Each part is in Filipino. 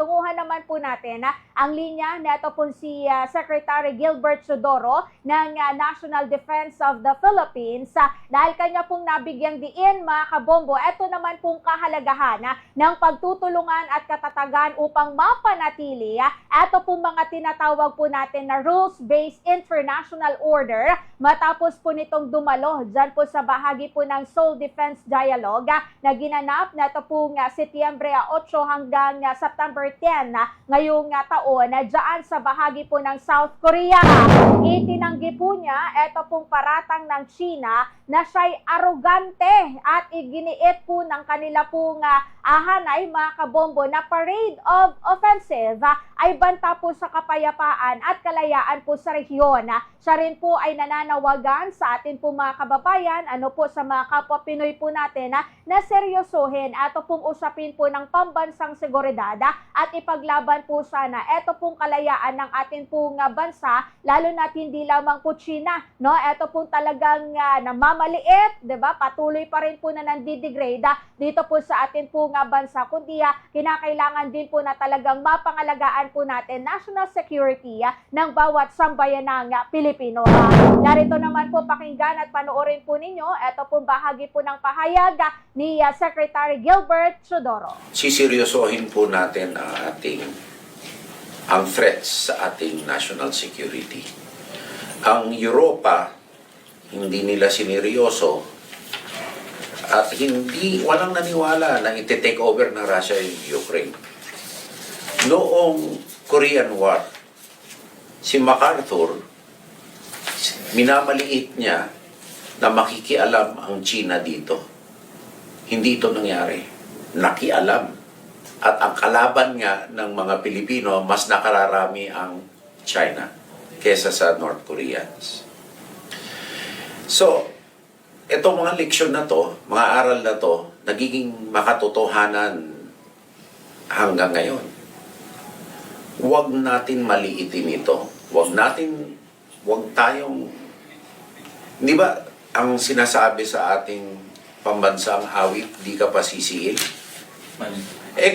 tunguhan naman po natin ang linya na ito po si Secretary Gilbert Teodoro ng National Defense of the Philippines dahil kanya pong nabigyang diin mga kabombo, ito naman pong kahalagahan ng pagtutulungan at katatagan upang mapanatili ito pong mga tinatawag po natin na rules-based international order matapos po nitong dumalo dyan po sa bahagi po ng Seoul Defense Dialogue na ginanap na ito pong Setyembre 8 hanggang September 10 ngayong taon dyan sa bahagi po ng South Korea. Itinanggi po niya ito pong paratang ng China na siya'y arogante at iginiit po ng kanila pong hanay mga kabombo na parade of offensive ay banta po sa kapayapaan at kalayaan po sa rehiyon. Siya rin po ay nananawagan sa atin po mga kababayan, sa mga kapwa Pinoy po natin na seryosohin ito pong usapin po ng pambansang seguridad at ipaglaban po sana ito pong kalayaan ng atin pong bansa, lalo na hindi lamang po China, ito pong talagang namamaliit, 'di ba? Patuloy pa rin po na nandidegrade dito po sa atin pong bansa, kundi kinakailangan din po na talagang mapangalagaan po natin national security ng bawat sambayanang Pilipino. Narito naman po, pakinggan at panoorin po ninyo ito pong bahagi po ng pahayag ni Secretary Gilbert Teodoro. Siseryosohin po natin ang threats sa ating national security. Ang Europa, hindi nila sineryoso at walang naniwala na iti-take over ng Russia yung Ukraine. Noong Korean War, si MacArthur, minamaliit niya na makikialam ang China dito. Hindi ito nangyari. Nakialam. At ang kalaban nga ng mga Pilipino, mas nakararami ang China kesa sa North Koreans. So, itong mga leksyon na to, mga aral na to, nagiging makatotohanan hanggang ngayon. Huwag natin maliitin ito. Huwag tayong, di ba, ang sinasabi sa ating pambansang awit, di ka pa sisiil?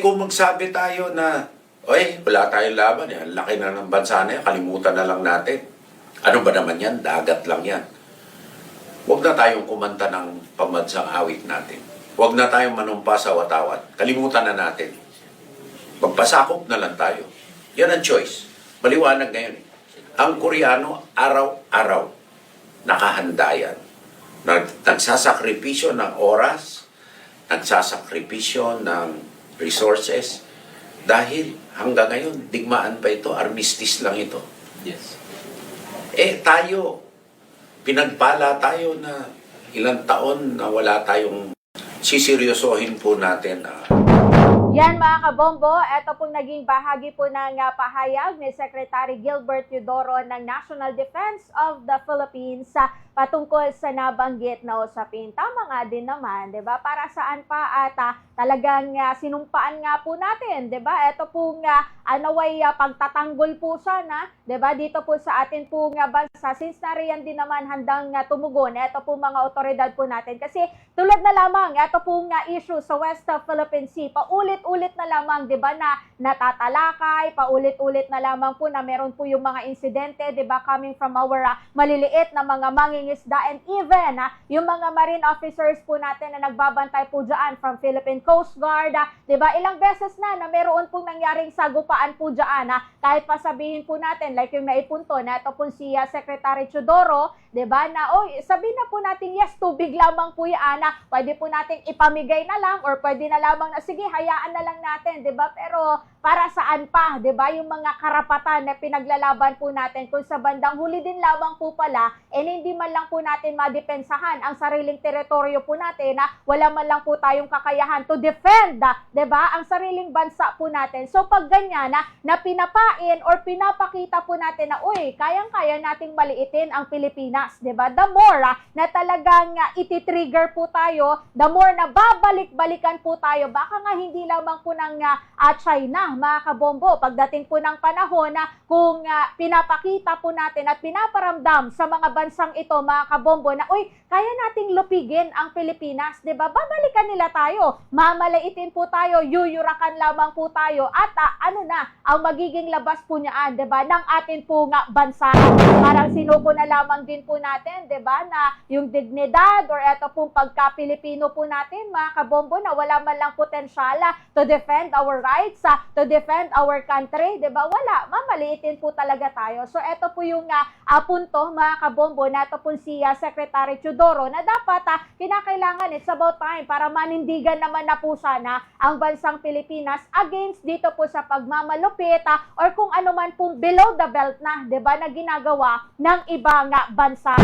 Kung magsabi tayo na, wala tayong laban, laki na ng bansa na yan, kalimutan na lang natin. Ano ba naman yan? Dagat lang yan. Huwag na tayong kumanta ng pambansang awit natin. Huwag na tayong manumpa sa watawat. Kalimutan na natin. Magpasakop na lang tayo. Yan ang choice. Maliwanag ngayon. Ang Koreano, araw-araw, nakahanda yan. Nagsasakripisyo ng oras, nagsasakripisyo ng resources, dahil hanggang ngayon, digmaan pa ito, armistice lang ito. Yes. Tayo, pinagpala tayo na ilang taon na wala tayong siseryosohin po natin. Yan mga kabombo, ito pong naging bahagi po ng pahayag ni Secretary Gilbert Teodoro ng National Defense of the Philippines patungkol sa nabanggit na usapin. Tama nga din naman, 'di ba? Para saan pa at talagang sinumpaan nga po natin, 'di ba? Ito pong anaway pagtatanggol po sana, 'di ba? Dito po sa atin pong bansa, since nariyan din naman handang tumugon ito pong mga otoridad po natin. Kasi tulad na lamang ito pong issue sa West Philippine Sea, paulit-ulit na lamang, 'di ba, na natatalakay, paulit-ulit na lamang po na meron po yung mga insidente, 'di ba, coming from our maliliit na mga mangingisda, and even yung mga marine officers po natin na nagbabantay po dyan from Philippine Coast Guard, 'di ba? Ilang beses na meron pong nangyaring sagupaan po dyan, kahit pa sabihin po natin like yung naipunto na ito po si Secretary Teodoro, 'di ba, na sabihin na po natin yes, tubig lamang po yan, pwede po nating ipamigay na lang or pwede na lamang na sige, hayaan na lang natin, 'di ba? Pero para saan pa, 'di ba, yung mga karapatan na pinaglalaban po natin kung sa bandang huli din lamang po pala hindi man lang po natin madepensahan ang sariling teritoryo po natin, wala man lang po tayong kakayahan to defend, 'di ba, ang sariling bansa po natin. So pag ganyan na pinapain or pinapakita po natin na kayang-kaya nating maliitin ang Pilipinas, 'di ba? The more na talagang iti-trigger po tayo, the more na babalik-balikan po tayo. Baka nga hindi lamang po ng China, mga kabombo, pagdating po ng panahon na kung pinapakita po natin at pinaparamdam sa mga bansang ito, mga kabombo, na uy, kaya nating lupigin ang Pilipinas, di ba? Babalikan nila tayo, mamalaitin po tayo, yuyurakan lamang po tayo, at ano na, ang magiging labas po niyan, di ba, ng atin po nga bansa. Parang sinuko na lamang din po natin, di ba, na yung dignidad or eto pong pagka-Pilipino po natin, mga kabombo, na wala man lang potensyal to defend our rights, to defend our country, di ba? Wala, mamaliitin po talaga tayo. So, ito po yung punto, mga kabombo, na ito po si Secretary Teodoro, na dapat kinakailangan, it's about time para manindigan naman na po sana ang bansang Pilipinas against dito po sa pagmamalupit or kung ano man pong below the belt na, di ba, na ginagawa ng ibang bansa.